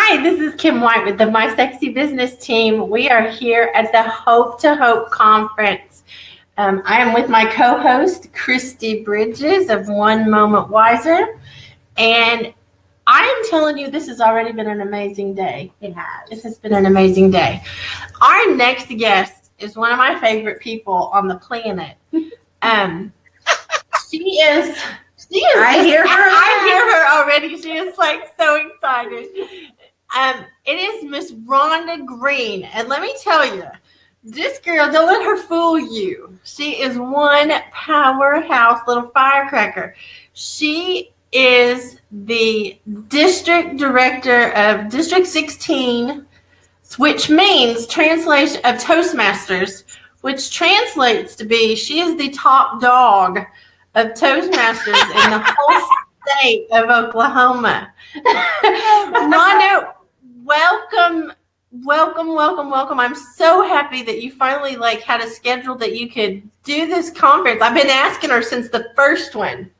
Hi, this is Kim White with the My Sexy Business team. We are here at the Hope to Hope conference. I am with my co-host, Kristi Bridges of One Moment Wiser. And I am telling you, this has already been an amazing day. It has. This has been an amazing day. Our next guest is one of my favorite people on the planet. I hear her already. She is like so excited. It is Miss Rhonda Green. And let me tell you, this girl, don't let her fool you. She is one powerhouse little firecracker. She is the district director of District 16, which means translation of Toastmasters, which translates to be she is the top dog of Toastmasters in the whole state of Oklahoma. Rhonda, welcome. I'm so happy that you finally had a schedule that you could do this conference. I've been asking her since the first one,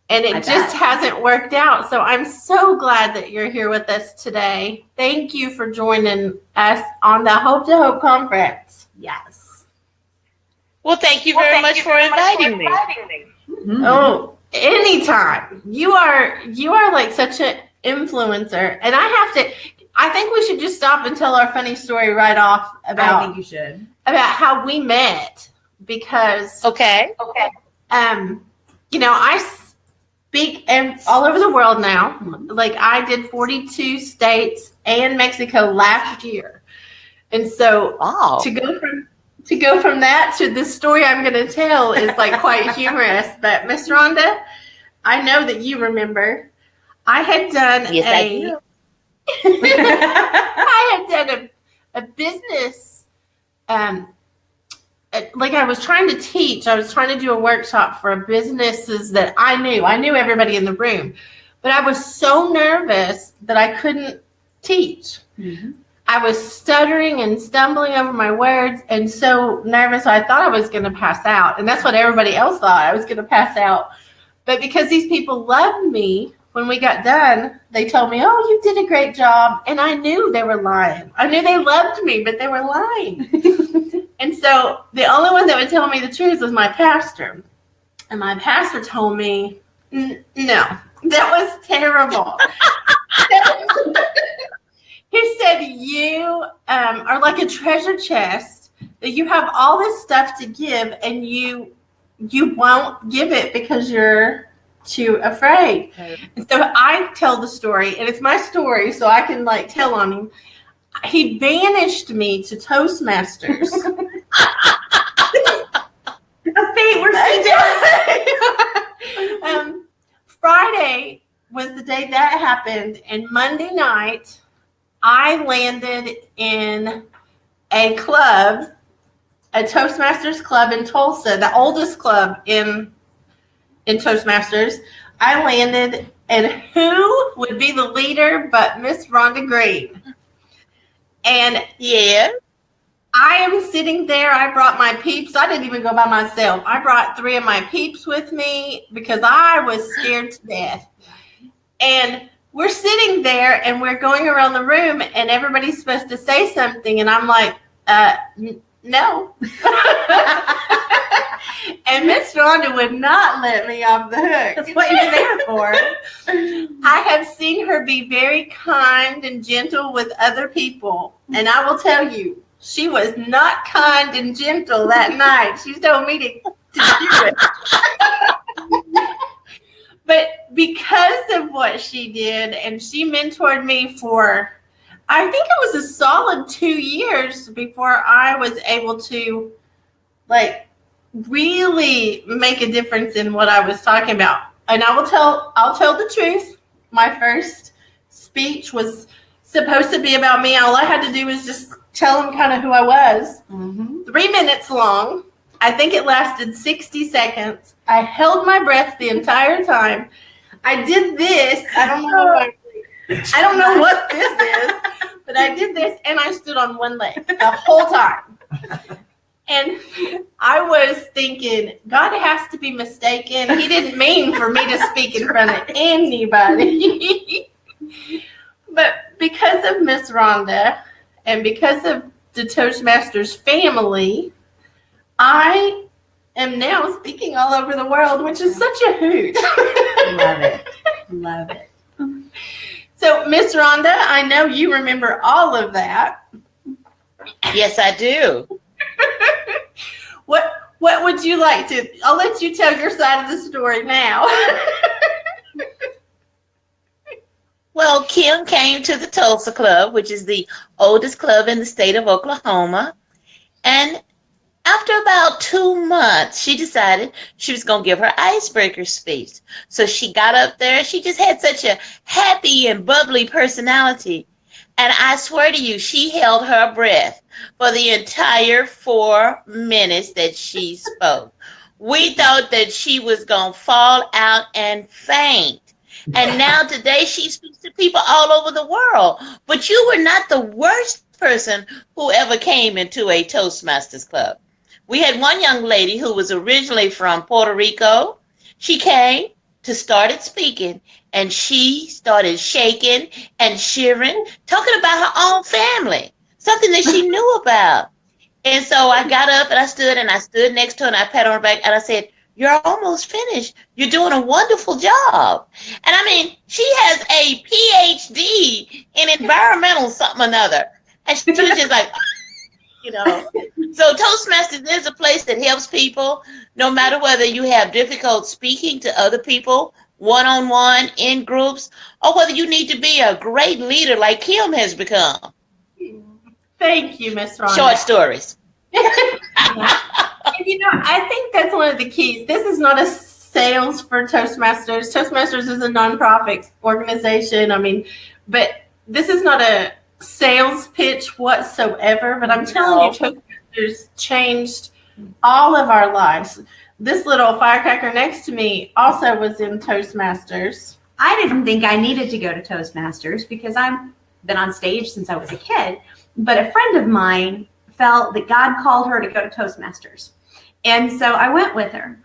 and it just hasn't worked out. So I'm so glad that you're here with us today. Thank you for joining us on the Hope to Hope conference. Yes. Well, thank you very much for inviting me. Mm-hmm. Oh, anytime. You are like such an influencer, and I think we should just stop and tell our funny story right off about. I think you should. About how we met, because Okay. I speak all over the world now. Like I did 42 states and Mexico last year, and so to go from that to this story I'm going to tell is like quite humorous. But Miss Rhonda, I know that you remember. I had done I had done a business, like I was trying to teach. I was trying to do a workshop for businesses that I knew. I knew everybody in the room, but I was so nervous that I couldn't teach. Mm-hmm. I was stuttering and stumbling over my words and so nervous I thought I was going to pass out. And that's what everybody else thought. I was going to pass out. But because these people loved me, when we got done, they told me, "Oh, you did a great job." And I knew they were lying. I knew they loved me, but they were lying. And so the only one that would tell me the truth was my pastor. And my pastor told me, "No, that was terrible." He said, "You are like a treasure chest that you have all this stuff to give, and you won't give it because you're too afraid." And so I tell the story, and it's my story, so I can tell on him. He banished me to Toastmasters. Friday was the day that happened, and Monday night I landed in a club, a Toastmasters club in Tulsa, the oldest club in Toastmasters. I landed, and who would be the leader but Miss Rhonda Green? And yeah, I am sitting there. I brought my peeps. I didn't even go by myself. I brought 3 of my peeps with me because I was scared to death. And we're sitting there, and we're going around the room, and everybody's supposed to say something, and I'm like, no. And Miss Rhonda would not let me off the hook. That's what you're there for. I have seen her be very kind and gentle with other people, and I will tell you, she was not kind and gentle that night. She told me to do it. But because of what she did, and she mentored me for, I think it was a solid 2 years before I was able to, really make a difference in what I was talking about. And I'll tell the truth. My first speech was supposed to be about me. All I had to do was just tell them kind of who I was. Mm-hmm. 3 minutes long. I think it lasted 60 seconds. I held my breath the entire time. I did this. I don't know what this is, but I did this, and I stood on one leg the whole time. And I was thinking, God has to be mistaken. He didn't mean for me to speak in front of anybody. But because of Miss Rhonda and because of the Toastmasters family, I am now speaking all over the world, which is such a hoot. Love it. Love it. So, Miss Rhonda, I know you remember all of that. Yes, I do. What would you like to? I'll let you tell your side of the story now. Well, Kim came to the Tulsa Club, which is the oldest club in the state of Oklahoma. And after about 2 months, she decided she was going to give her icebreaker speech. So she got up there. She just had such a happy and bubbly personality. And I swear to you, she held her breath for the entire 4 minutes that she spoke. We thought that she was going to fall out and faint. And now today she speaks to people all over the world. But you were not the worst person who ever came into a Toastmasters club. We had one young lady who was originally from Puerto Rico. She came to started speaking, and she started shaking and shivering, talking about her own family, something that she knew about. And so I got up and I stood next to her and I pat her on the back and I said, "You're almost finished. You're doing a wonderful job." And I mean, she has a PhD in environmental something or another. And she was just like, you know. So Toastmasters is a place that helps people, no matter whether you have difficult speaking to other people, one-on-one, in groups, or whether you need to be a great leader like Kim has become. Thank you, Miss Rhonda. Short stories. You know, I think that's one of the keys. This is not a sales for Toastmasters. Toastmasters is a nonprofit organization. I mean, but this is not a sales pitch whatsoever. But I'm telling you, Toastmasters changed all of our lives. This little firecracker next to me also was in Toastmasters. I didn't think I needed to go to Toastmasters because I've been on stage since I was a kid. But a friend of mine felt that God called her to go to Toastmasters. And so I went with her.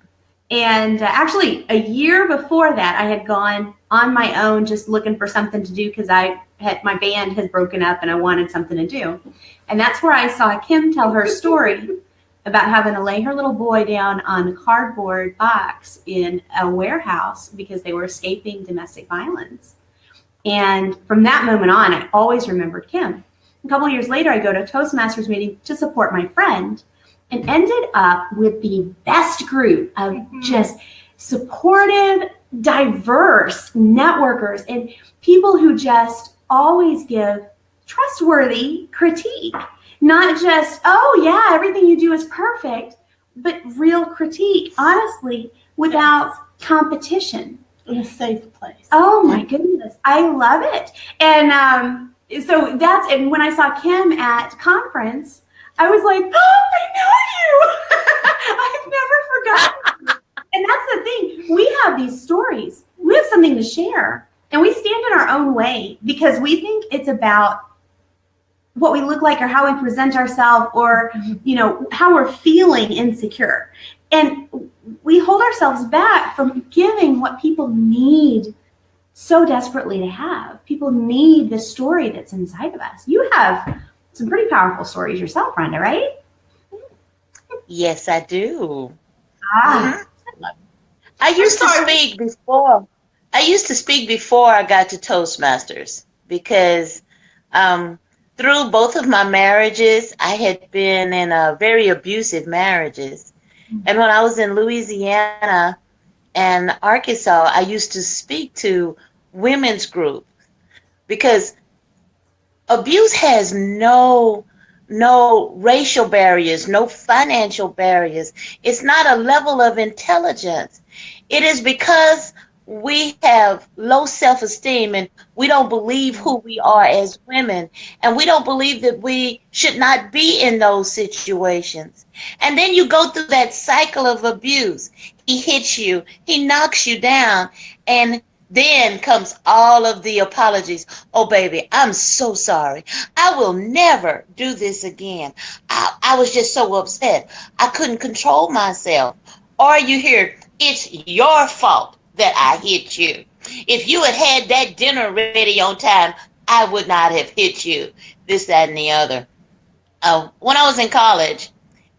And actually, a year before that, I had gone on my own just looking for something to do because my band had broken up and I wanted something to do. And that's where I saw Kim tell her story about having to lay her little boy down on a cardboard box in a warehouse because they were escaping domestic violence. And from that moment on, I always remembered Kim. A couple of years later, I go to a Toastmasters meeting to support my friend and ended up with the best group of just supportive, diverse networkers and people who just always give trustworthy critique. Not just, oh, yeah, everything you do is perfect, but real critique, honestly, without competition. In a safe place. Oh, my goodness. I love it. And so and when I saw Kim at conference, I was like, oh, I know you. I've never forgotten. And that's the thing. We have these stories. We have something to share. And we stand in our own way because we think it's about what we look like or how we present ourselves or, you know, how we're feeling insecure. And we hold ourselves back from giving what people need so desperately to have. People need the story that's inside of us. You have some pretty powerful stories yourself, Rhonda, right? Yes, I do. Ah. I used to speak before I got to Toastmasters because through both of my marriages, I had been in very abusive marriages. And when I was in Louisiana and Arkansas, I used to speak to women's groups because abuse has no racial barriers, no financial barriers. It's not a level of intelligence. It is because we have low self-esteem and we don't believe who we are as women, and we don't believe that we should not be in those situations. And then you go through that cycle of abuse. He hits you, he knocks you down, and then comes all of the apologies. Oh, baby, I'm so sorry. I will never do this again. I was just so upset. I couldn't control myself. Or you hear, it's your fault that I hit you. If you had had that dinner ready on time, I would not have hit you, this, that, and the other. When I was in college,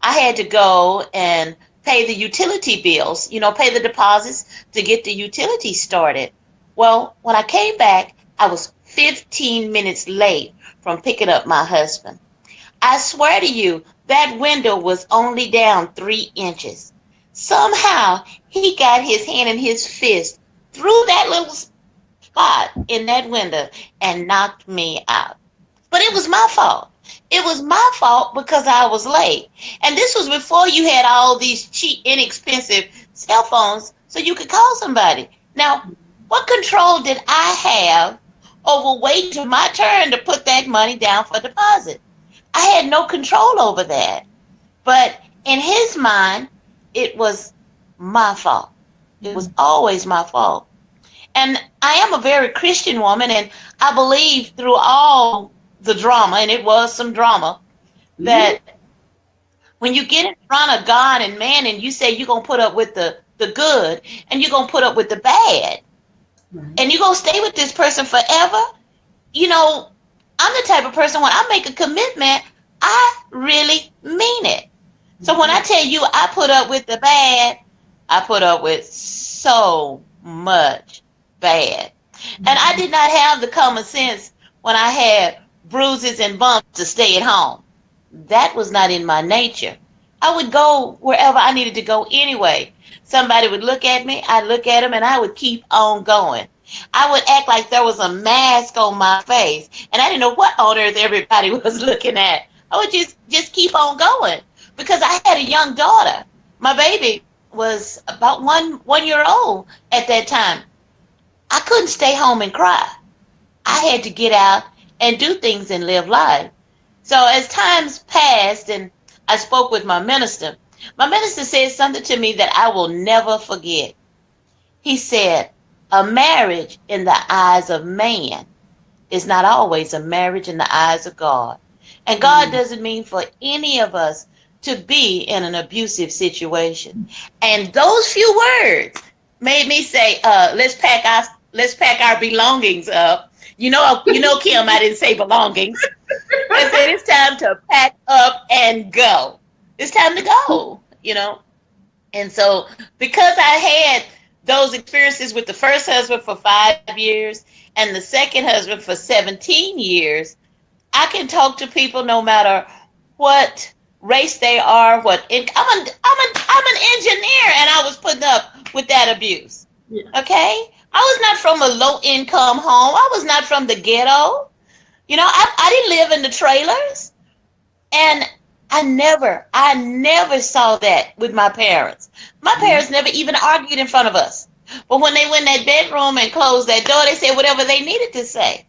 I had to go and pay the utility bills, pay the deposits to get the utilities started. Well, when I came back, I was 15 minutes late from picking up my husband. I swear to you, that window was only down 3 inches. Somehow, he got his hand and his fist through that little spot in that window and knocked me out. But it was my fault. It was my fault because I was late. And this was before you had all these cheap, inexpensive cell phones so you could call somebody. Now, what control did I have over waiting till my turn to put that money down for deposit? I had no control over that. But in his mind, it was my fault. It was always my fault. And I am a very Christian woman, and I believe through all the drama, and it was some drama, that when you get in front of God and man and you say you're going to put up with the good and you're going to put up with the bad, and you're going to stay with this person forever, I'm the type of person, when I make a commitment, I really mean it. So when I tell you I put up with the bad, I put up with so much bad. And I did not have the common sense when I had bruises and bumps to stay at home. That was not in my nature. I would go wherever I needed to go anyway. Somebody would look at me, I'd look at them, and I would keep on going. I would act like there was a mask on my face, and I didn't know what on earth everybody was looking at. I would just keep on going because I had a young daughter. My baby was about one year old at that time. I couldn't stay home and cry. I had to get out and do things and live life. So as times passed and I spoke with my minister said something to me that I will never forget. He said, a marriage in the eyes of man is not always a marriage in the eyes of God. And God doesn't mean for any of us to be in an abusive situation. And those few words made me say, let's pack our belongings up. You know, Kim, I didn't say belongings. I said it's time to pack up and go. It's time to go, And so because I had those experiences with the first husband for 5 years and the second husband for 17 years, I can talk to people no matter what race they are, I'm an engineer, and I was putting up with that abuse. Yeah. Okay? I was not from a low-income home. I was not from the ghetto. I didn't live in the trailers. And I never saw that with my parents. My parents never even argued in front of us. But when they went in that bedroom and closed that door, they said whatever they needed to say.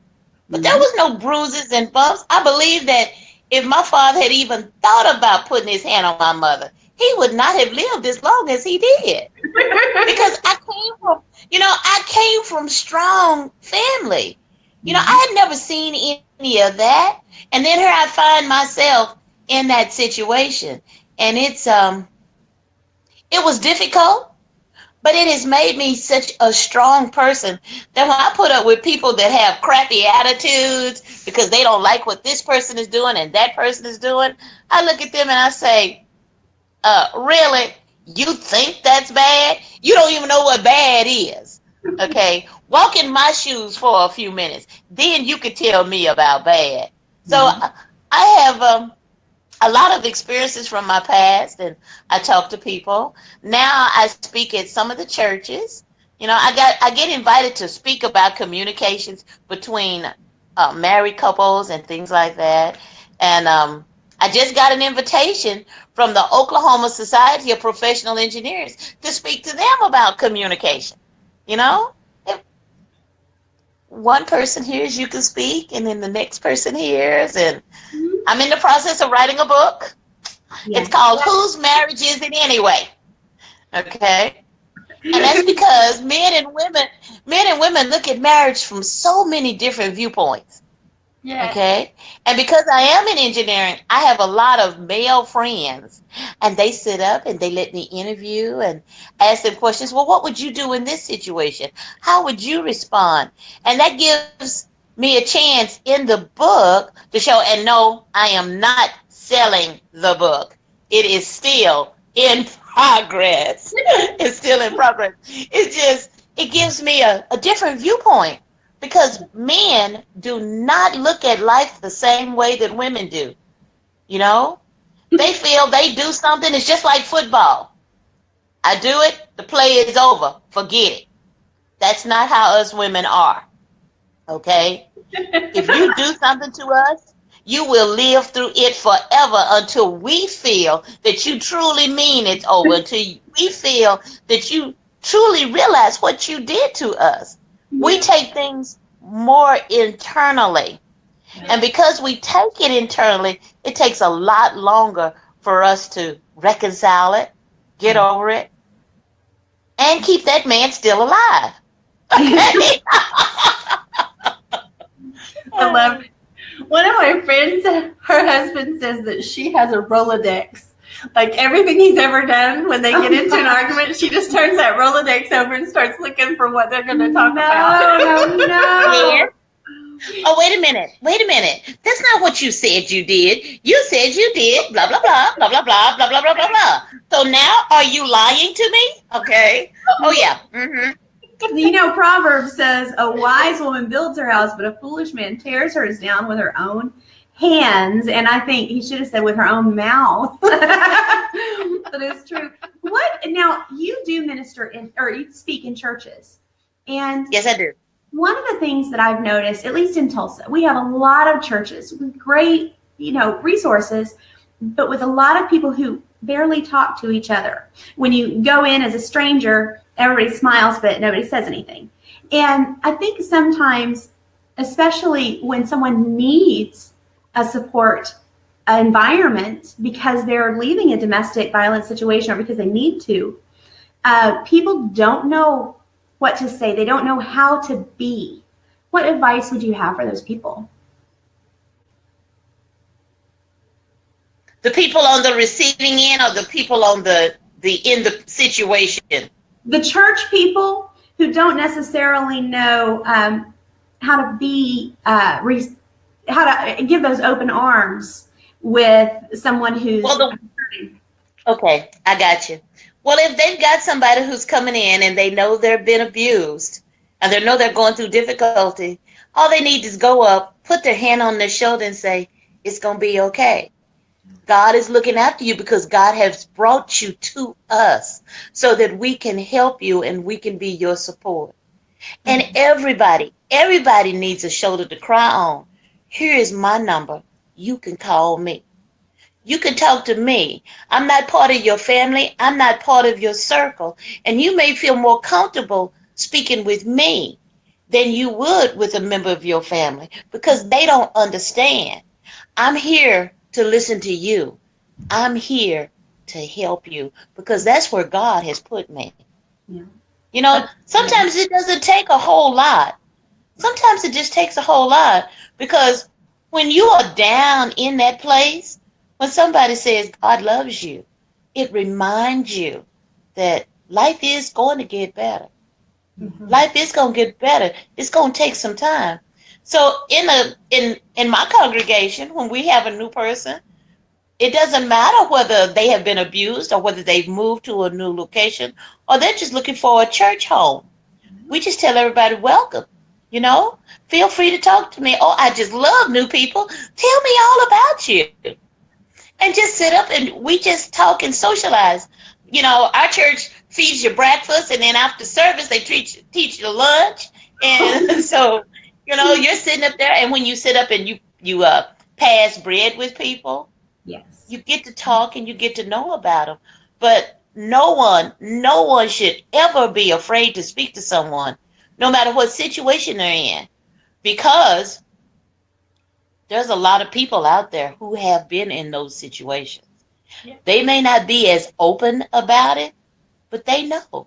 But there was no bruises and bumps. I believe that if my father had even thought about putting his hand on my mother, he would not have lived as long as he did. Because I came from strong family. I had never seen any of that. And then here I find myself in that situation. And it was difficult, but it has made me such a strong person that when I put up with people that have crappy attitudes because they don't like what this person is doing and that person is doing, I look at them and I say, really? You think that's bad? You don't even know what bad is. Okay? Walk in my shoes for a few minutes. Then you can tell me about bad. So I have a lot of experiences from my past, and I talk to people. Now I speak at some of the churches. I get invited to speak about communications between married couples and things like that. And I just got an invitation from the Oklahoma Society of Professional Engineers to speak to them about communication. If one person hears you can speak, and then the next person hears, and I'm in the process of writing a book. It's called Whose Marriage Is It Anyway? Okay. And that's because men and women look at marriage from so many different viewpoints. Yes. Okay. And because I am in engineering, I have a lot of male friends, and they sit up and they let me interview and ask them questions. Well, what would you do in this situation? How would you respond? And that gives me a chance in the book to show, and no, I am not selling the book. It is still in progress. It's still in progress. It gives me a different viewpoint because men do not look at life the same way that women do. You know, they feel they do something. It's just like football. I do it, the play is over. Forget it. That's not how us women are. Okay? If you do something to us, you will live through it forever until we feel that you truly mean it's over, until we feel that you truly realize what you did to us. We take things more internally. And because we take it internally, it takes a lot longer for us to reconcile it, get over it, and keep that man still alive. Okay? I love it. One of my friends, her husband says that she has a Rolodex. Like everything he's ever done, when they get into an argument, she just turns that Rolodex over and starts looking for what they're going to talk about. No. Yeah. Oh, wait a minute. That's not what you said you did. You said you did blah, blah, blah, blah, blah, blah, blah, blah, blah, blah, blah. So now are you lying to me? Okay. Oh, yeah. Mm-hmm. You know, Proverbs says, a wise woman builds her house, but a foolish man tears hers down with her own hands. And I think he should have said with her own mouth. But it's true. Now, you do minister or you speak in churches. And yes, I do. One of the things that I've noticed, at least in Tulsa, we have a lot of churches with great, resources, but with a lot of people who barely talk to each other. When you go in as a stranger, everybody smiles, but nobody says anything. And I think sometimes, especially when someone needs a support environment because they're leaving a domestic violence situation or because they need to, people don't know what to say. They don't know how to be. What advice would you have for those people? The people on the receiving end or the people on the in the situation? The church people who don't necessarily know how to be, how to give those open arms with someone who's... Okay, I got you. Well, if they've got somebody who's coming in and they know they've been abused and they know they're going through difficulty, all they need is go up, put their hand on their shoulder and say, it's going to be okay. God is looking after you because God has brought you to us so that we can help you and we can be your support. And everybody needs a shoulder to cry on. Here is my number. You can call me. You can talk to me. I'm not part of your family. I'm not part of your circle. And you may feel more comfortable speaking with me than you would with a member of your family because they don't understand. I'm here to listen to you. I'm here to help you because that's where God has put me. Yeah. Sometimes it doesn't take a whole lot. Sometimes it just takes a whole lot because when you are down in that place, when somebody says God loves you, it reminds you that life is going to get better. Mm-hmm. Life is going to get better. It's going to take some time. So in my congregation, when we have a new person, it doesn't matter whether they have been abused or whether they've moved to a new location or they're just looking for a church home. We just tell everybody, welcome. Feel free to talk to me. Oh, I just love new people. Tell me all about you. And just sit up and we just talk and socialize. Our church feeds you breakfast and then after service, they teach you lunch. And so, you're sitting up there and when you sit up and you pass bread with people, yes, you get to talk and you get to know about them. But no one should ever be afraid to speak to someone, no matter what situation they're in, because there's a lot of people out there who have been in those situations. Yeah. They may not be as open about it, but they know.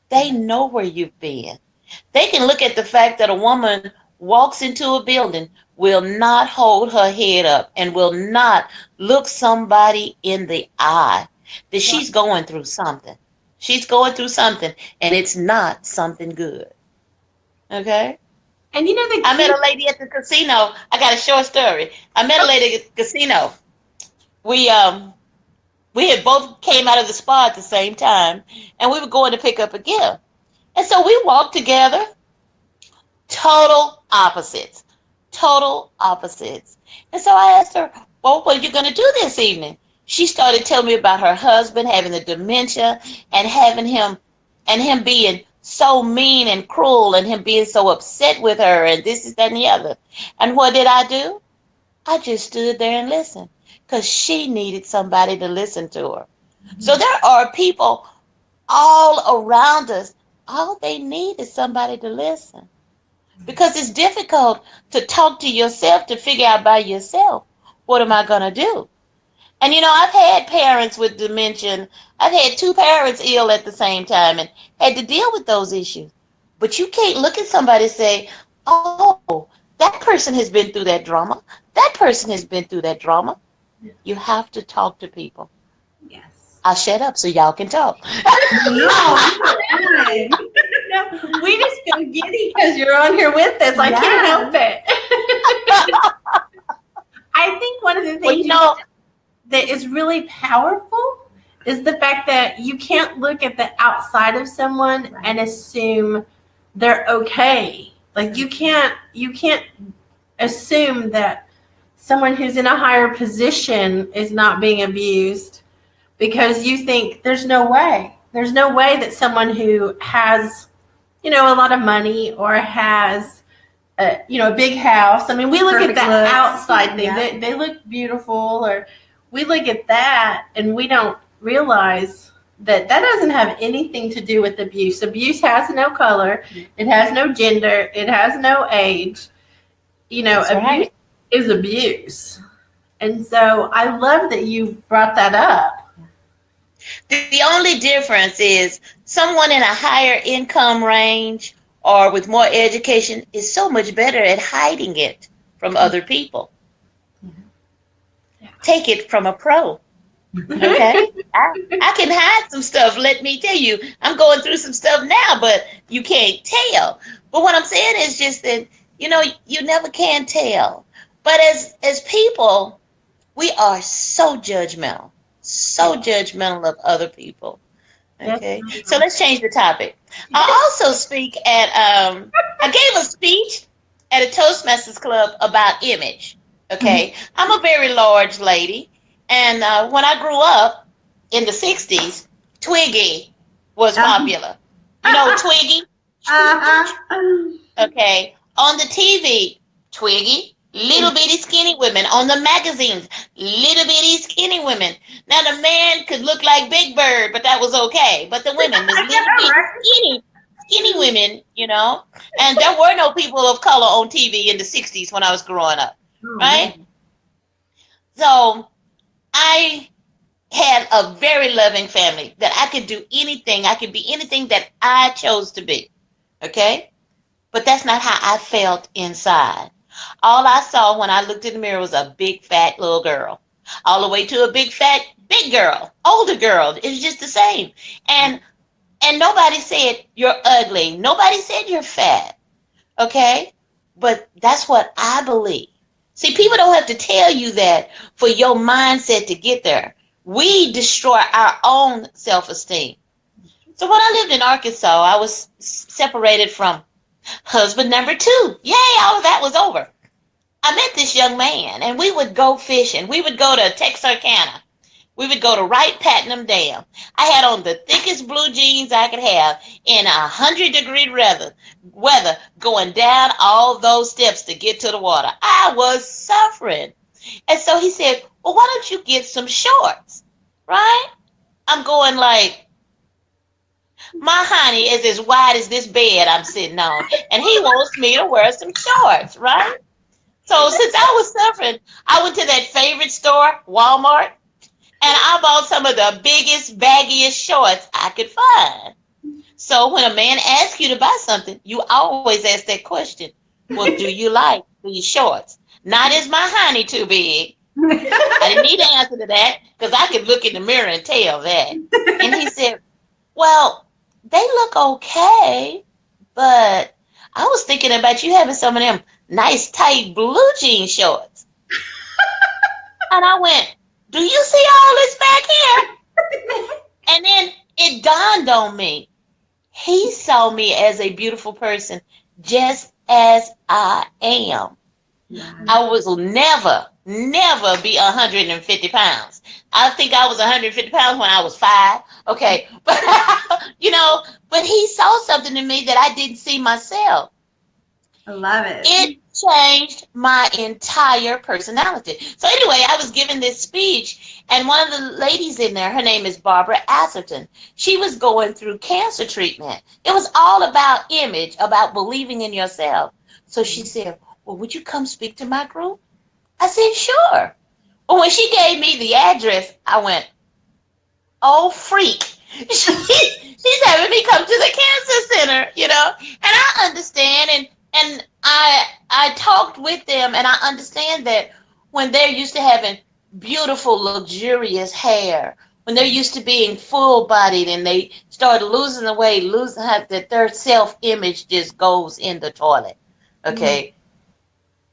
They know where you've been. They can look at the fact that a woman walks into a building, will not hold her head up, and will not look somebody in the eye that she's going through something. She's going through something, and it's not something good. Okay? And you know, I met a lady at the casino. I got a short story. I met a lady at the casino. We had both came out of the spa at the same time, and we were going to pick up a gift. And so we walked together, total opposites, total opposites. And so I asked her, well, what are you going to do this evening? She started telling me about her husband having the dementia and having him and him being so mean and cruel and him being so upset with her and this is that and the other. And what did I do? I just stood there and listened because she needed somebody to listen to her. So there are people all around us. All they need is somebody to listen because it's difficult to talk to yourself to figure out by yourself, what am I going to do? And, you know, I've had parents with dementia. I've had two parents ill at the same time and had to deal with those issues. But you can't look at somebody and say, oh, that person has been through that drama. That person has been through that drama. You have to talk to people. Yes. I'll shut up so y'all can talk. No, we just feel giddy because you're on here with us. I can't help it. I think one of the things that is really powerful is the fact that you can't look at the outside of someone and assume they're okay. Like you can't assume that someone who's in a higher position is not being abused because you think there's no way. There's no way that someone who has, you know, a lot of money or has, a big house. I mean, we look at that outside thing. Yeah. They look beautiful, or we look at that and we don't realize that doesn't have anything to do with abuse. Abuse has no color. It has no gender. It has no age. You know, abuse is abuse. And so I love that you brought that up. The only difference is someone in a higher income range or with more education is so much better at hiding it from other people. Take it from a pro. Okay? I can hide some stuff. Let me tell you, I'm going through some stuff now, but you can't tell. But what I'm saying is just that, you know, you never can tell. But as people, we are so judgmental of other people. Okay, so let's change the topic. I also speak at, I gave a speech at a Toastmasters club about image. Okay, I'm a very large lady. And when I grew up in the 60s, Twiggy was popular. You know Twiggy? Okay, on the TV, Twiggy. Little bitty skinny women on the magazines, little bitty skinny women. Now the man could look like Big Bird, but that was okay. But the women was little bitty skinny women, you know. And there were no people of color on TV in the 60s when I was growing up, right? So I had a very loving family that I could do anything. I could be anything that I chose to be, okay? But that's not how I felt inside. All I saw when I looked in the mirror was a big, fat little girl. All the way to a big, fat, big girl, older girl. It was just the same. And nobody said you're ugly. Nobody said you're fat. Okay? But that's what I believe. See, people don't have to tell you that for your mindset to get there. We destroy our own self-esteem. So when I lived in Arkansas, I was separated from husband number 2. Yay, all of that was over. I met this young man, and we would go fishing. We would go to Texarkana. We would go to Wright Patnam Dam. I had on the thickest blue jeans I could have in 100-degree weather going down all those steps to get to the water. I was suffering. And so he said, well, why don't you get some shorts, right? I'm going like, my honey is as wide as this bed I'm sitting on, and he wants me to wear some shorts, right? So since I was suffering, I went to that favorite store, Walmart, and I bought some of the biggest, baggiest shorts I could find. So when a man asks you to buy something, you always ask that question, well, do you like these shorts? Not is my honey too big? I didn't need to answer to that because I could look in the mirror and tell that. And he said, well, they look okay, but I was thinking about you having some of them nice tight blue jean shorts. And I went, do you see all this back here? And then it dawned on me. He saw me as a beautiful person, just as I am. Yeah. I was never be 150 pounds. I think I was 150 pounds when I was 5. Okay. But, but he saw something in me that I didn't see myself. I love it. It changed my entire personality. So anyway, I was giving this speech, and one of the ladies in there, her name is Barbara Atherton. She was going through cancer treatment. It was all about image, about believing in yourself. So she said, well, would you come speak to my group? I said, sure. But when she gave me the address, I went, oh, freak. She's having me come to the cancer center, and I understand, and I talked with them, and I understand that when they're used to having beautiful, luxurious hair, when they're used to being full-bodied and they start losing the weight, that their self-image just goes in the toilet, okay? Mm-hmm.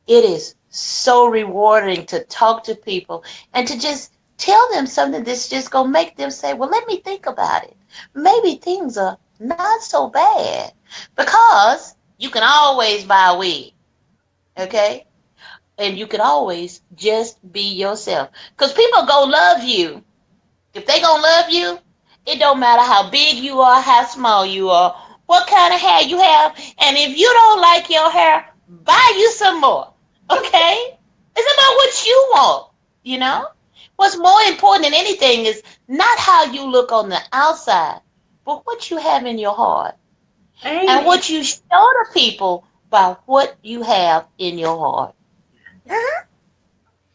It is so rewarding to talk to people and to just tell them something that's just going to make them say, well, let me think about it. Maybe things are not so bad, because you can always buy a wig, okay? And you can always just be yourself, because people gonna love you. If they gonna love you, it don't matter how big you are, how small you are, what kind of hair you have. And if you don't like your hair, buy you some more, okay? It's about what you want, What's more important than anything is not how you look on the outside, but what you have in your heart. Amen. And what you show to people by what you have in your heart. Uh-huh.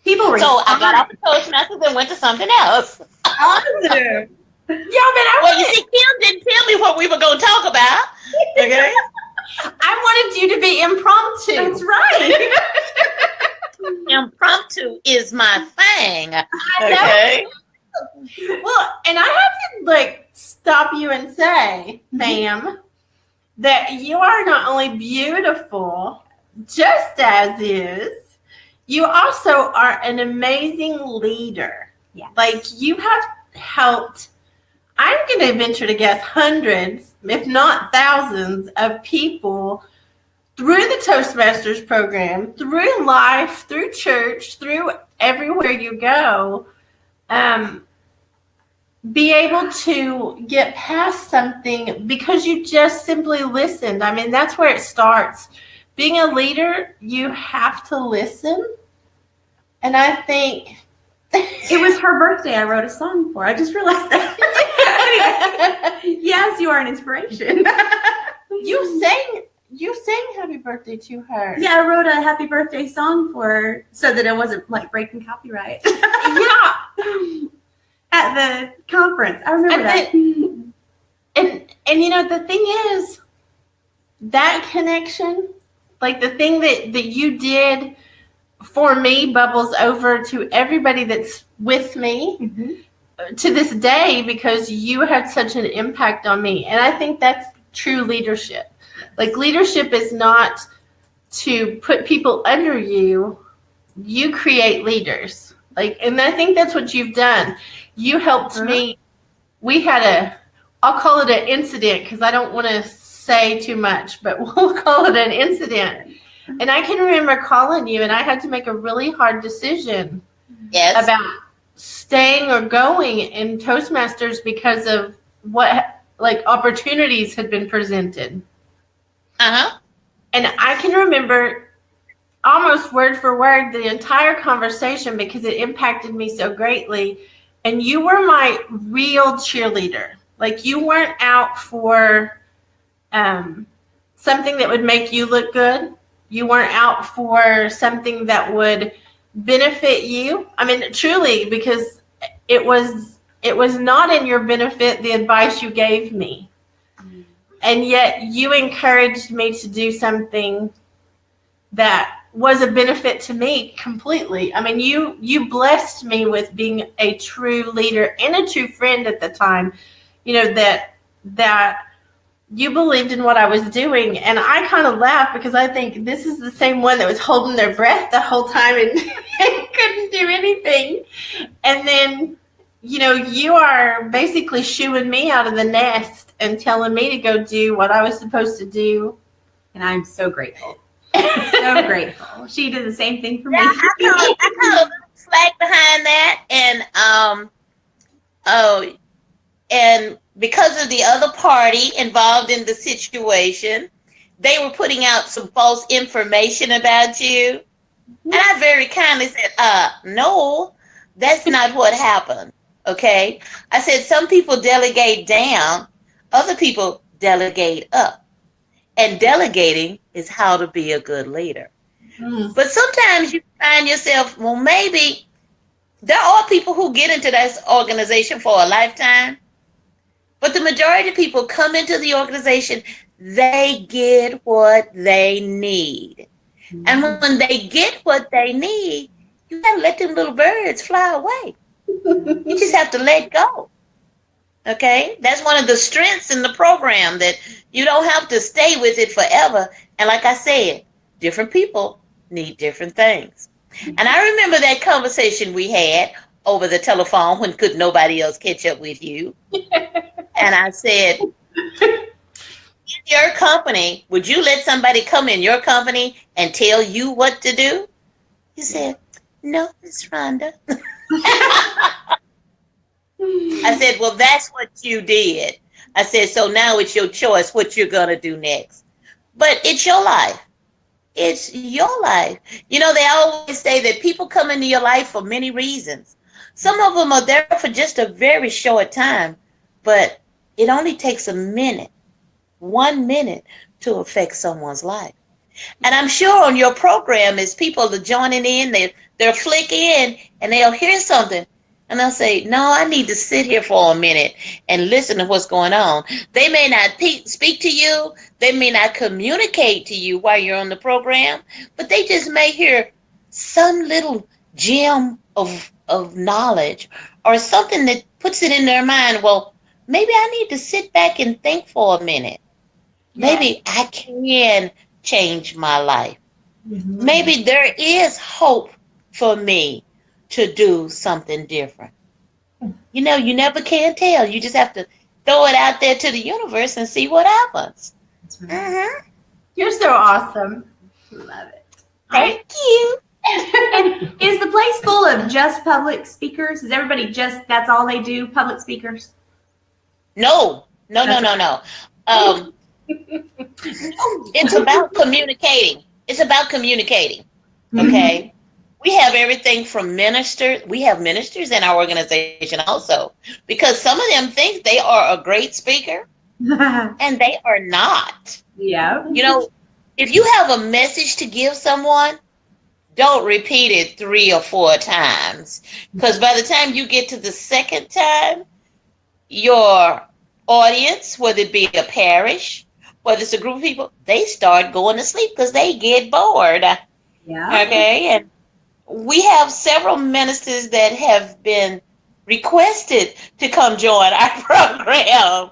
People respond. So I got off the Toastmasters and went to something else. Awesome. You see, Kim didn't tell me what we were going to talk about. Okay. I wanted you to be impromptu. That's right. Impromptu is my thing. Okay. Well, and I have to stop you and say, ma'am, that you are not only beautiful, just as is, you also are an amazing leader. Yes. You have helped, I'm going to venture to guess, hundreds, if not thousands, of people through the Toastmasters program, through life, through church, through everywhere you go, be able to get past something because you just simply listened. I mean, that's where it starts. Being a leader, you have to listen. And I think it was her birthday I wrote a song for. I just realized that. Anyway, yes, you are an inspiration. You sang happy birthday to her. Yeah, I wrote a happy birthday song for her so that it wasn't breaking copyright. Yeah. At the conference. I remember that. And the thing is, that connection, the thing that you did for me bubbles over to everybody that's with me to this day, because you had such an impact on me. And I think that's true leadership. Leadership is not to put people under you. You create leaders. And I think that's what you've done. You helped me. We had I'll call it an incident because I don't want to say too much, but we'll call it an incident. And I can remember calling you, and I had to make a really hard decision about staying or going in Toastmasters because of what opportunities had been presented. Uh-huh. And I can remember almost word for word the entire conversation because it impacted me so greatly. And you were my real cheerleader. You weren't out for something that would make you look good. You weren't out for something that would benefit you. I mean, truly, because it was not in your benefit, the advice you gave me. And yet you encouraged me to do something that was a benefit to me completely. I mean, you blessed me with being a true leader and a true friend at the time, that you believed in what I was doing. And I kind of laughed because I think this is the same one that was holding their breath the whole time and couldn't do anything. And then, you are basically shooing me out of the nest and telling me to go do what I was supposed to do. And I'm so grateful. So grateful. She did the same thing for me. I call slack behind that, and because of the other party involved in the situation, they were putting out some false information about you. And I very kindly said, no, that's not what happened. Okay. I said, some people delegate down, other people delegate up. And delegating is how to be a good leader. But sometimes you find yourself, well, maybe there are people who get into this organization for a lifetime. But the majority of people come into the organization, they get what they need. And when they get what they need, you got to let them little birds fly away. You just have to let go. Okay? That's one of the strengths in the program, that you don't have to stay with it forever. And like I said, different people need different things. And I remember that conversation we had over the telephone when could nobody else catch up with you. And I said, in your company, would you let somebody come in your company and tell you what to do? You said, no, Miss Rhonda. I said, well, that's what you did. I said, so now it's your choice what you're going to do next. But it's your life. It's your life. They always say that people come into your life for many reasons. Some of them are there for just a very short time, but it only takes 1 minute to affect someone's life. And I'm sure on your program, as people are joining in, they'll flick in and they'll hear something. And they'll say, no, I need to sit here for a minute and listen to what's going on. They may not speak to you. They may not communicate to you while you're on the program, but they just may hear some little gem of knowledge or something that puts it in their mind. Well, maybe I need to sit back and think for a minute. Maybe I can change my life. Mm-hmm. Maybe there is hope for me to do something different. You never can tell. You just have to throw it out there to the universe and see what happens. That's right. Mm-hmm. You're so awesome. Love it. Thank you. And is the place full of just public speakers? Is everybody that's all they do, public speakers? No. It's about communicating. Okay. We have everything from ministers. We have ministers in our organization also, because some of them think they are a great speaker and they are not. Yeah. If you have a message to give someone, don't repeat it 3 or 4 times, because by the time you get to the second time, your audience, whether it be a parish, whether it's a group of people, they start going to sleep because they get bored. Yeah. Okay. And we have several ministers that have been requested to come join our program.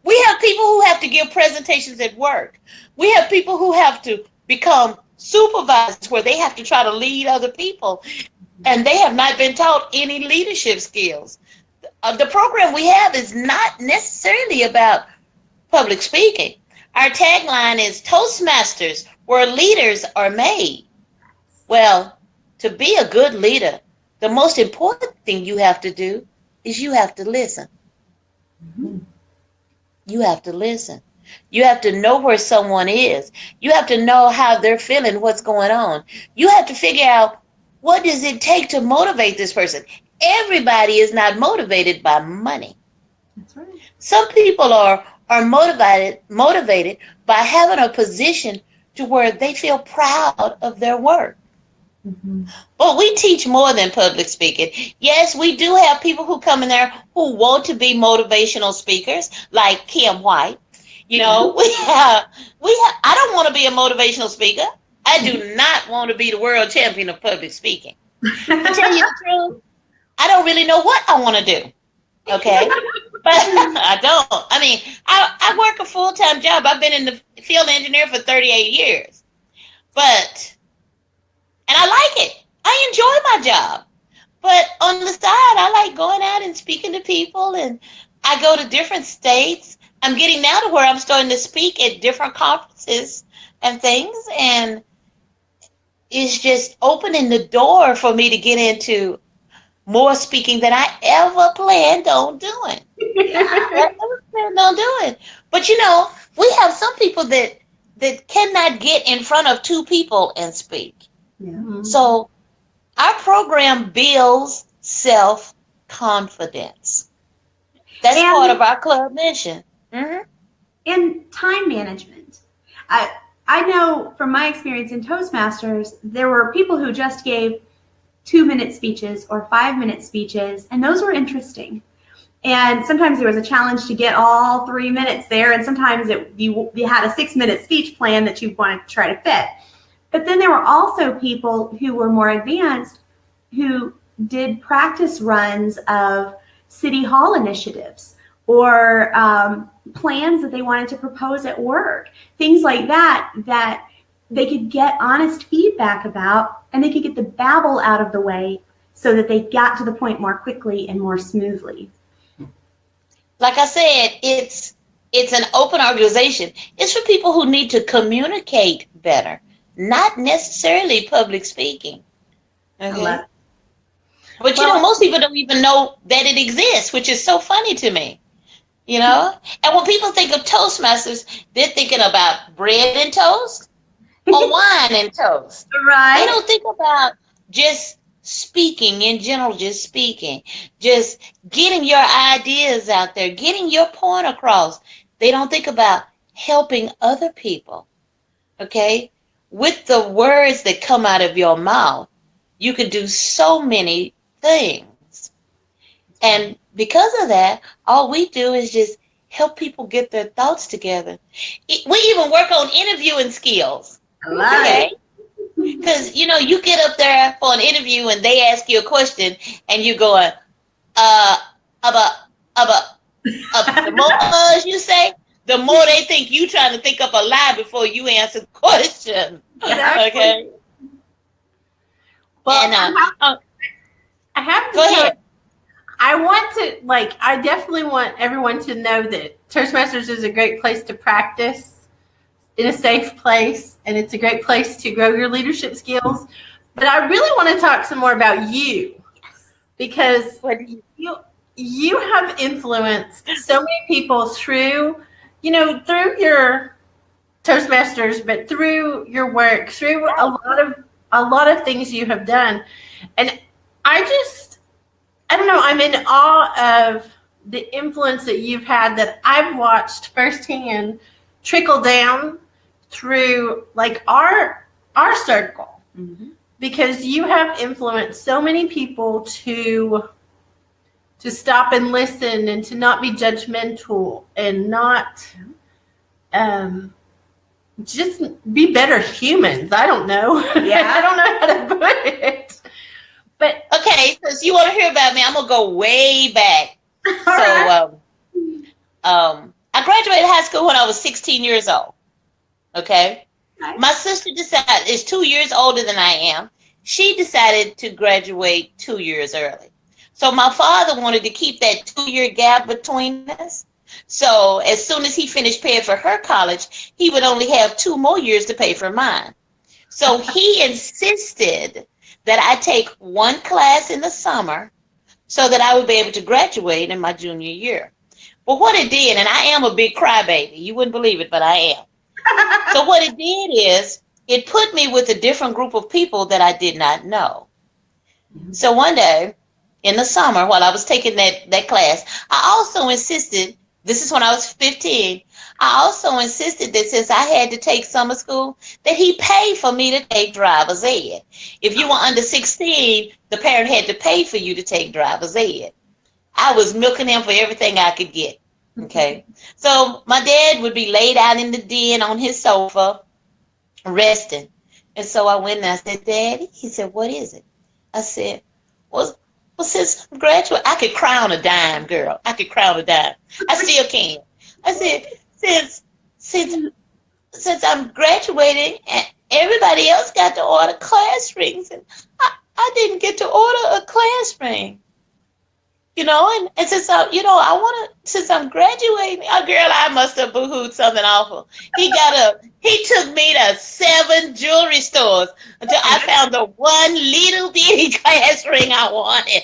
We have people who have to give presentations at work. We have people who have to become supervisors where they have to try to lead other people, and they have not been taught any leadership skills. The program we have is not necessarily about public speaking. Our tagline is Toastmasters, where leaders are made. Well, to be a good leader, the most important thing you have to do is you have to listen. Mm-hmm. You have to listen. You have to know where someone is. You have to know how they're feeling, what's going on. You have to figure out, what does it take to motivate this person? Everybody is not motivated by money. That's right. Some people are motivated by having a position to where they feel proud of their work. Mm-hmm. But we teach more than public speaking. Yes, we do have people who come in there who want to be motivational speakers, like Kim White. I don't want to be a motivational speaker. I do not want to be the world champion of public speaking. To tell you the truth, I don't really know what I want to do. Okay. I don't. I mean, I work a full-time job. I've been in the field engineer for 38 years. And I like it. I enjoy my job. But on the side, I like going out and speaking to people, and I go to different states. I'm getting now to where I'm starting to speak at different conferences and things, and it's just opening the door for me to get into more speaking than I ever planned on doing. I never planned on doing. But we have some people that cannot get in front of two people and speak. Yeah. So our program builds self-confidence. That's part of our club mission. Mm-hmm. And time management. I know from my experience in Toastmasters, there were people who just gave 2-minute speeches or 5-minute speeches, and those were interesting. And sometimes there was a challenge to get all 3 minutes there, and sometimes you had a 6-minute speech plan that you wanted to try to fit. But then there were also people who were more advanced who did practice runs of city hall initiatives or plans that they wanted to propose at work, things like that they could get honest feedback about, and they could get the babble out of the way so that they got to the point more quickly and more smoothly. Like I said, it's an open organization. It's for people who need to communicate better, not necessarily public speaking. Okay. But most people don't even know that it exists, which is so funny to me. And when people think of Toastmasters, they're thinking about bread and toast or wine and toast. Right. They don't think about just speaking in general, just speaking, just getting your ideas out there, getting your point across. They don't think about helping other people. Okay? With the words that come out of your mouth, you can do so many things. And because of that, all we do is just help people get their thoughts together. We even work on interviewing skills. Okay? Because, you get up there for an interview and they ask you a question and you're going, the more you say, the more they think you trying to think up a lie before you answer the question. Exactly. Okay? Well, And, I have to go say, ahead. I definitely want everyone to know that Toastmasters is a great place to practice in a safe place, and it's a great place to grow your leadership skills. But I really want to talk some more about you, because you have influenced so many people through your Toastmasters, but through your work, through a lot of things you have done. And I don't know, I'm in awe of the influence that you've had that I've watched firsthand trickle down through our circle. Mm-hmm. Because you have influenced so many people to stop and listen and to not be judgmental and not just be better humans. I don't know. Yeah. I don't know how to put it. But Okay, so you want to hear about me, I'm going to go way back. I graduated high school when I was 16 years old. Okay? Nice. My sister is 2 years older than I am. She decided to graduate 2 years early. So my father wanted to keep that 2-year gap between us. So as soon as he finished paying for her college, he would only have 2 more years to pay for mine. So he insisted that I take one class in the summer so that I would be able to graduate in my junior year. But what it did, and I am a big crybaby, you wouldn't believe it, but I am. So what it did is it put me with a different group of people that I did not know. So one day in the summer while I was taking that class, I also insisted, this is when I was 15, I also insisted that since I had to take summer school, that he pay for me to take driver's ed. If you were under 16, the parent had to pay for you to take driver's ed. I was milking him for everything I could get. Okay. So my dad would be laid out in the den on his sofa, resting. And so I went and I said, Daddy, he said, what is it? I said, well, Well, since I'm graduate, I could crown a dime, girl. I could crown a dime. I still can. I said, since since I'm graduating and everybody else got to order class rings, and I didn't get to order a class ring. And since I want to, since I'm graduating, oh girl, I must have boohooed something awful. He took me to 7 jewelry stores until I found the one little bitty class ring I wanted.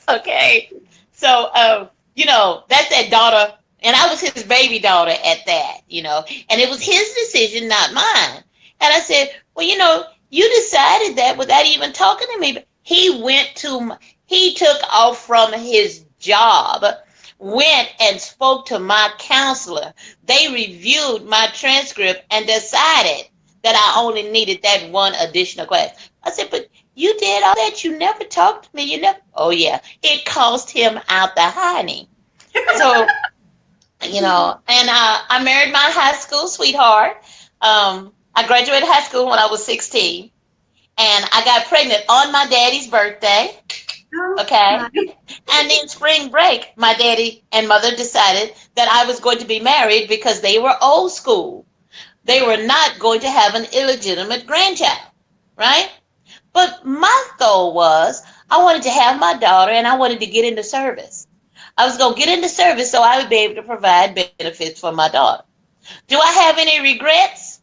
Okay. So, that's that daughter, and I was his baby daughter at that, and it was his decision, not mine. And I said, well, you decided that without even talking to me. He took off from his job, went and spoke to my counselor. They reviewed my transcript and decided that I only needed that one additional class. I said, but you did all that. You never talked to me. You never. Oh, yeah. It cost him out the honey. So, and I married my high school sweetheart. I graduated high school when I was 16. And I got pregnant on my daddy's birthday. Okay. And then spring break, my daddy and mother decided that I was going to be married because they were old school. They were not going to have an illegitimate grandchild. Right? But my goal was I wanted to have my daughter and I wanted to get into service. I was going to get into service so I would be able to provide benefits for my daughter. Do I have any regrets?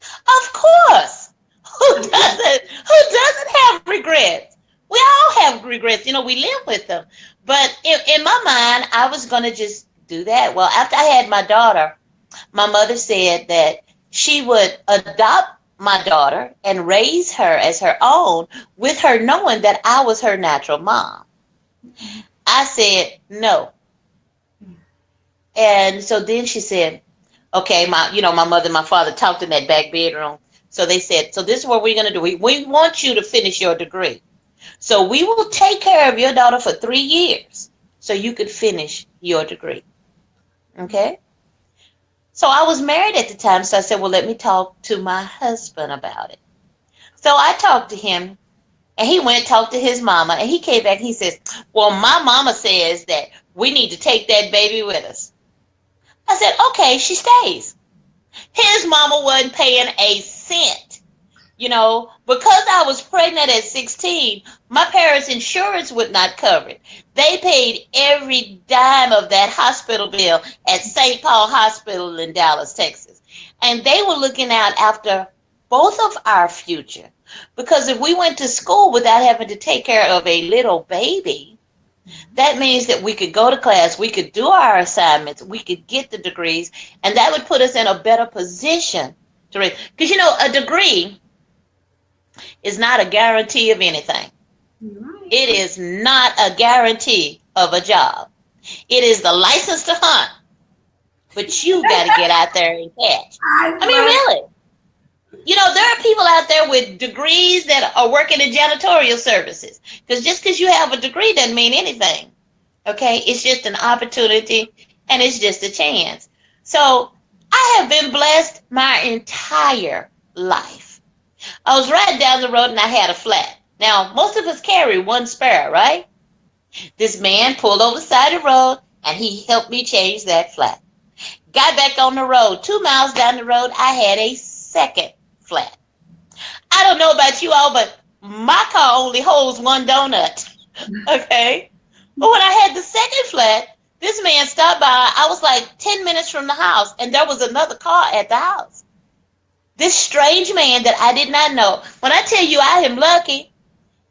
Of course. Who doesn't have regrets? We all have regrets. We live with them. But in my mind, I was going to just do that. Well, after I had my daughter, my mother said that she would adopt my daughter and raise her as her own, with her knowing that I was her natural mom. I said no. And so then she said, okay, my mother and my father talked in that back bedroom. So they said, so this is what we're going to do. We want you to finish your degree. So we will take care of your daughter for 3 years so you could finish your degree. Okay? So I was married at the time. So I said, well, let me talk to my husband about it. So I talked to him, and he went and talked to his mama, and he came back and he says, well, my mama says that we need to take that baby with us. I said, okay, she stays. His mama wasn't paying a cent. Because I was pregnant at 16, my parents' insurance would not cover it. They paid every dime of that hospital bill at St. Paul Hospital in Dallas, Texas. And they were looking out after both of our future. Because if we went to school without having to take care of a little baby, that means that we could go to class, we could do our assignments, we could get the degrees, and that would put us in a better position to read. Because, a degree is not a guarantee of anything. Right. It is not a guarantee of a job. It is the license to hunt, but you got to get out there and catch. Really. There are people out there with degrees that are working in janitorial services. Because just because you have a degree doesn't mean anything. Okay? It's just an opportunity, and it's just a chance. So I have been blessed my entire life. I was riding down the road, and I had a flat. Now, most of us carry one spare, right? This man pulled over the side of the road, and he helped me change that flat. Got back on the road. 2 miles down the road, I had a second flat. I don't know about you all, but my car only holds one donut. Okay? But when I had the second flat, this man stopped by. I was like 10 minutes from the house, and there was another car at the house. This strange man that I did not know. When I tell you I am lucky,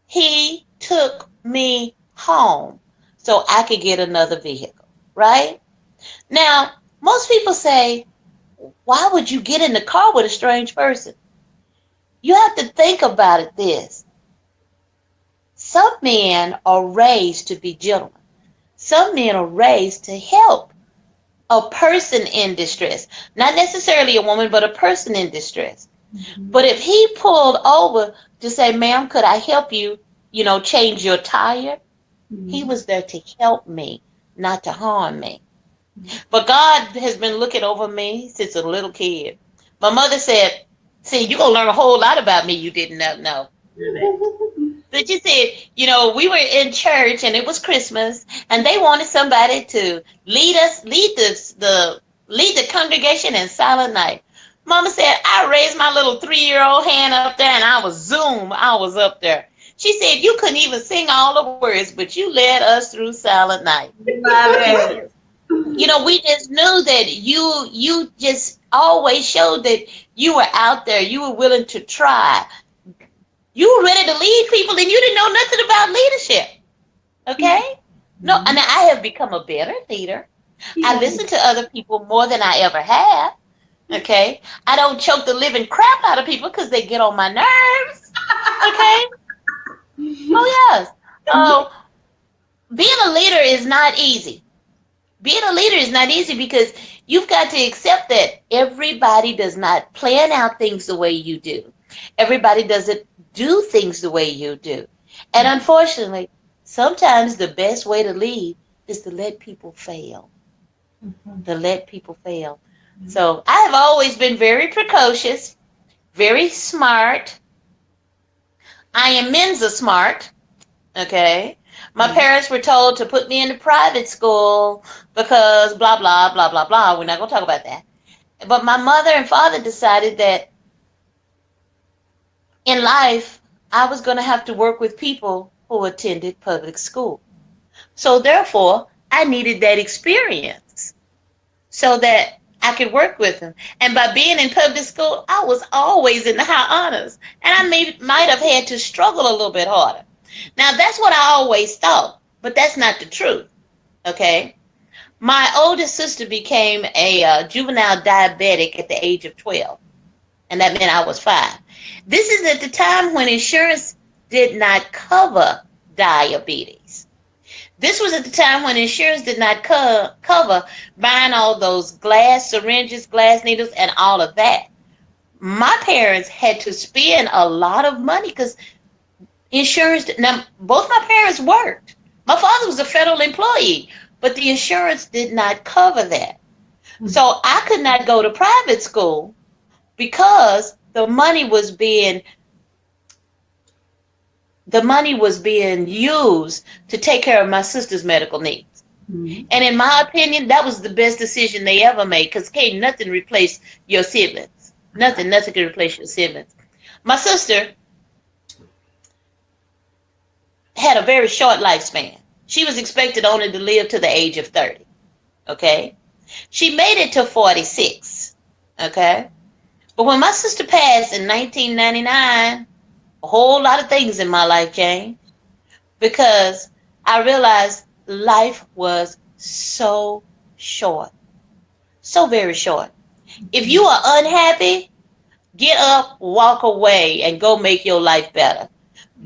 he took me home so I could get another vehicle, right? Now, most people say, why would you get in the car with a strange person? You have to think about it this. Some men are raised to be gentlemen. Some men are raised to help a person in distress. Not necessarily a woman, but a person in distress. Mm-hmm. But if he pulled over to say, ma'am, could I help you, change your tire? Mm-hmm. He was there to help me, not to harm me. Mm-hmm. But God has been looking over me since a little kid. My mother said, see, you're going to learn a whole lot about me you didn't know. The But she said, we were in church and it was Christmas, and they wanted somebody to lead the congregation in Silent Night. Mama said, I raised my little 3-year-old hand up there, and I was up there. She said, you couldn't even sing all the words, but you led us through Silent Night. Love it. We just knew that you just always showed that you were out there. You were willing to try. You were ready to lead people, and you didn't know nothing about leadership. Okay? No, and I have become a better leader. I listen to other people more than I ever have. Okay? I don't choke the living crap out of people because they get on my nerves. Okay? Oh, yes. So, being a leader is not easy. Being a leader is not easy because you've got to accept that everybody does not plan out things the way you do. Everybody doesn't do things the way you do. And unfortunately, sometimes the best way to lead is to let people fail. To let people fail. So I have always been very precocious, very smart. I am Mensa smart. Okay. My parents were told to put me into private school because blah, blah, blah, blah, blah. We're not going to talk about that. But my mother and father decided that in life, I was going to have to work with people who attended public school. So therefore, I needed that experience so that I could work with them. And by being in public school, I was always in the high honors. And I might have had to struggle a little bit harder. Now, that's what I always thought, but that's not the truth, okay? My oldest sister became a juvenile diabetic at the age of 12, and that meant I was 5. This is at the time when insurance did not cover diabetes. This was at the time when insurance did not cover buying all those glass syringes, glass needles, and all of that. My parents had to spend a lot of money because insurance, now both my parents worked. My father was a federal employee, but the insurance did not cover that. So I could not go to private school because the money was being used to take care of my sister's medical needs. And in my opinion, that was the best decision they ever made because can't nothing replace your siblings. Nothing can replace your siblings. My sister had a very short lifespan. She was expected only to live to the age of 30. Okay? She made it to 46. Okay? But when my sister passed in 1999, a whole lot of things in my life changed because I realized life was so short. So very short. If you are unhappy, get up, walk away, and go make your life better.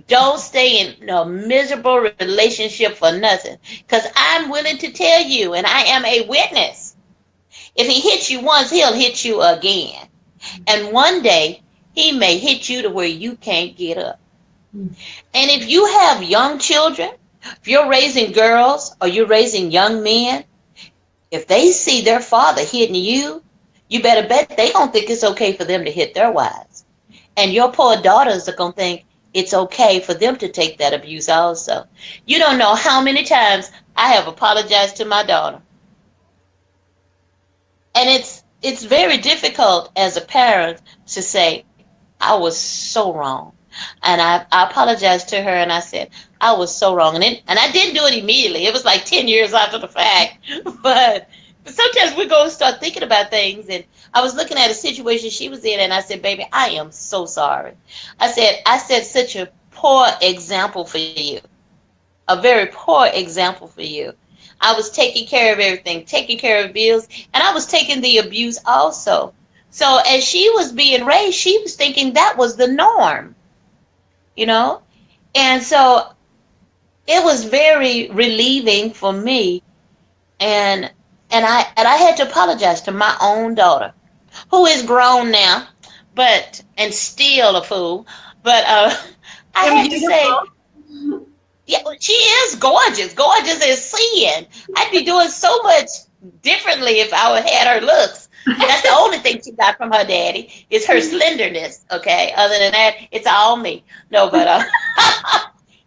Don't stay in a miserable relationship for nothing. Because I'm willing to tell you, and I am a witness, if he hits you once, he'll hit you again. And one day, he may hit you to where you can't get up. And if you have young children, if you're raising girls or you're raising young men, if they see their father hitting you, you better bet they don't think it's okay for them to hit their wives. And your poor daughters are going to think it's okay for them to take that abuse also. You don't know how many times I have apologized to my daughter. And it's very difficult as a parent to say, I was so wrong. And I apologized to her and I said, I was so wrong. And I didn't do it immediately. It was like 10 years after the fact. But sometimes we're going to start thinking about things. And I was looking at a situation she was in and I said, baby, I am so sorry. I said such a poor example for you. A very poor example for you. I was taking care of everything, taking care of bills, and I was taking the abuse also. So as she was being raised, she was thinking that was the norm, you know? And so it was very relieving for me. And I had to apologize to my own daughter, who is grown now, and still a fool. But I had to say, yeah, she is gorgeous. Gorgeous as sin. I'd be doing so much differently if I had her looks. That's the only thing she got from her daddy is her slenderness. Okay. Other than that, it's all me. No, but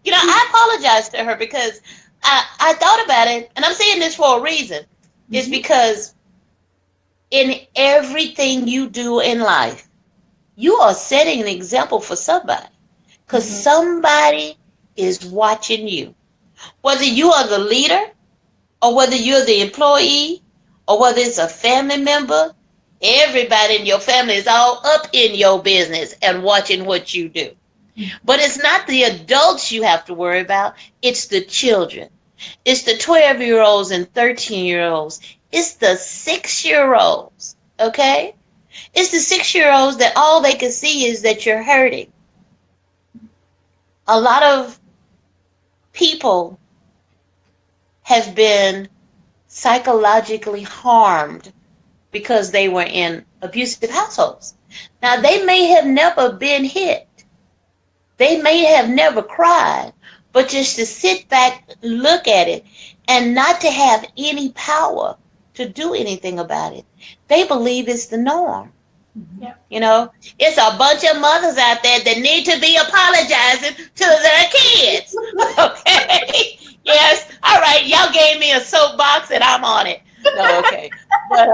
I apologized to her because I thought about it, and I'm saying this for a reason. It's because in everything you do in life, you are setting an example for somebody, because somebody is watching you. Whether you are the leader, or whether you're the employee, or whether it's a family member, everybody in your family is all up in your business and watching what you do. But it's not the adults you have to worry about, it's the children. It's the 12-year-olds and 13-year-olds. It's the 6-year-olds, okay? It's the 6-year-olds that all they can see is that you're hurting. A lot of people have been psychologically harmed because they were in abusive households. Now, they may have never been hit. They may have never cried, but just to sit back, look at it, and not to have any power to do anything about it. They believe it's the norm. Yep. It's a bunch of mothers out there that need to be apologizing to their kids. Okay? Yes. All right. Y'all gave me a soapbox and I'm on it. No, okay. But,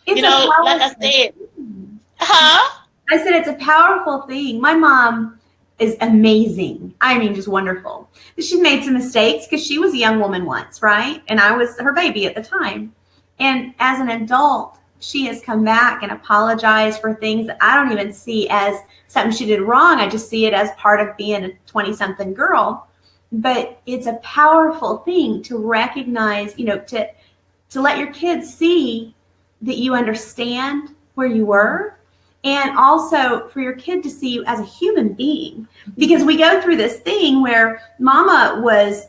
like I said, I said it's a powerful thing. My mom is amazing. I mean, just wonderful. She made some mistakes because she was a young woman once, right? And I was her baby at the time. And as an adult, she has come back and apologized for things that I don't even see as something she did wrong. I just see it as part of being a 20-something girl. But it's a powerful thing to recognize, to let your kids see that you understand where you were, and also for your kid to see you as a human being. Because we go through this thing where mama was,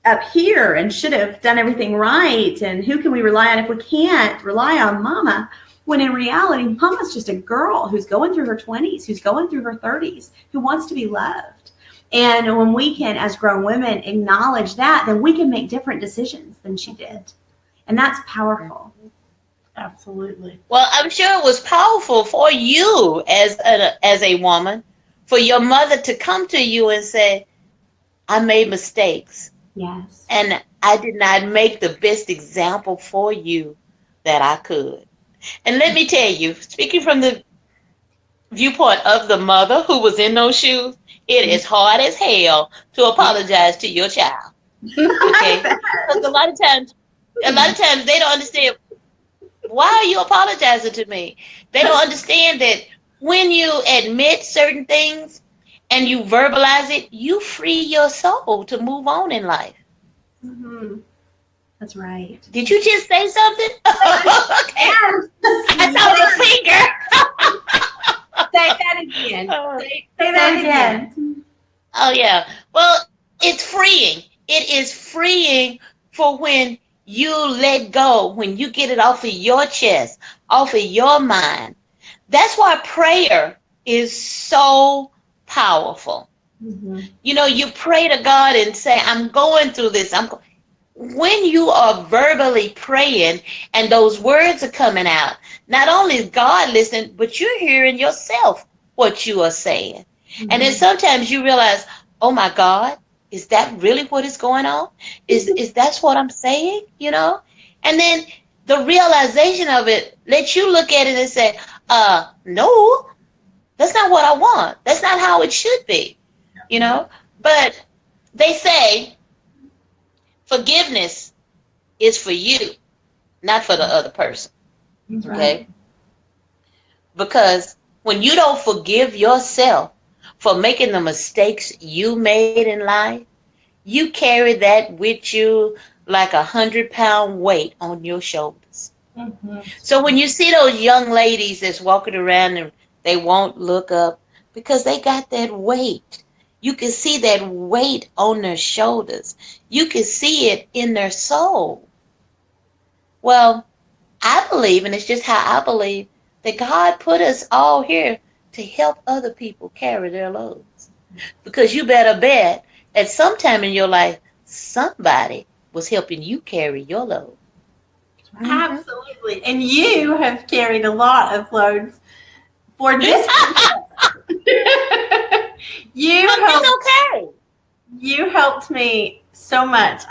up here and should have done everything right, and who can we rely on if we can't rely on mama? When in reality, mama's just a girl who's going through her 20s, who's going through her 30s, who wants to be loved. And when we can, as grown women, acknowledge that, then we can make different decisions than she did. And that's powerful. Absolutely. Well, I'm sure it was powerful for you as a woman, for your mother to come to you and say, I made mistakes. Yes. And I did not make the best example for you that I could. And let me tell you, speaking from the viewpoint of the mother who was in those shoes, it is hard as hell to apologize to your child. Okay? Because a lot of times they don't understand, why are you apologizing to me? They don't understand that when you admit certain things and you verbalize it, you free your soul to move on in life. That's right. Did you just say something? Okay. I saw the finger. Say that again. Say that again. Oh, yeah. Well, it's freeing. It is freeing for when you let go, when you get it off of your chest, off of your mind. That's why prayer is so powerful. You pray to God and say, I'm going through this. When you are verbally praying and those words are coming out, not only is God listening, but you're hearing yourself what you are saying. And then sometimes you realize, oh my God, is that really what is going on? Is that's what I'm saying? And then the realization of it lets you look at it and say, no, that's not what I want. That's not how it should be. But they say forgiveness is for you, not for the other person. That's right. Okay? Because when you don't forgive yourself for making the mistakes you made in life, you carry that with you like 100-pound weight on your shoulders. So when you see those young ladies that's walking around and they won't look up because they got that weight. You can see that weight on their shoulders. You can see it in their soul. Well, I believe, and it's just how I believe, that God put us all here to help other people carry their loads. Because you better bet at some time in your life, somebody was helping you carry your load. Absolutely. And you have carried a lot of loads for this. It's helped me so much.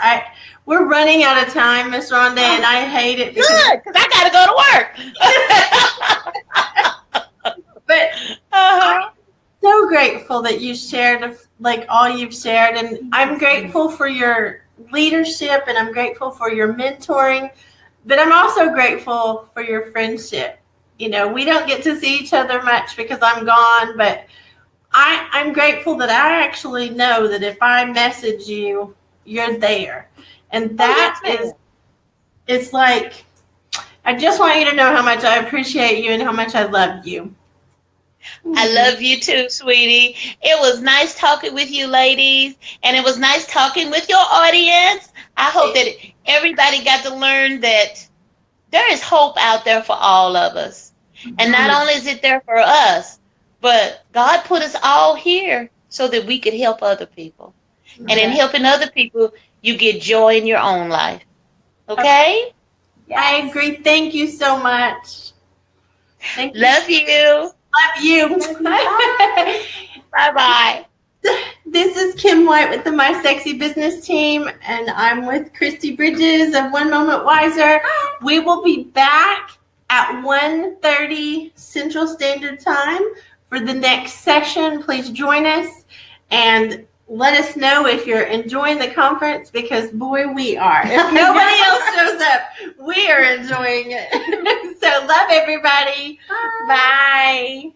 We're running out of time, Miss Rhonda, and I hate it. Good, because I got to go to work. But I'm so grateful that you shared like all you've shared, and I'm grateful for your leadership, and I'm grateful for your mentoring, but I'm also grateful for your friendship. We don't get to see each other much because I'm gone, but I'm grateful that I actually know that if I message you, you're there. And that it's like, I just want you to know how much I appreciate you and how much I love you. I love you too, sweetie. It was nice talking with you, ladies, and it was nice talking with your audience. I hope that everybody got to learn that there is hope out there for all of us. And not only is it there for us, but God put us all here so that we could help other people. And in helping other people, you get joy in your own life. Okay? Yes. I agree. Thank you so much. Love you. Love you. Bye-bye. This is Kim White with the My Sexy Business team, and I'm with Kristi Bridges of One Moment Wiser. We will be back at 1:30 Central Standard Time for the next session. Please join us and let us know if you're enjoying the conference, because boy, we are. If nobody else shows up, we are enjoying it. So love everybody. Bye.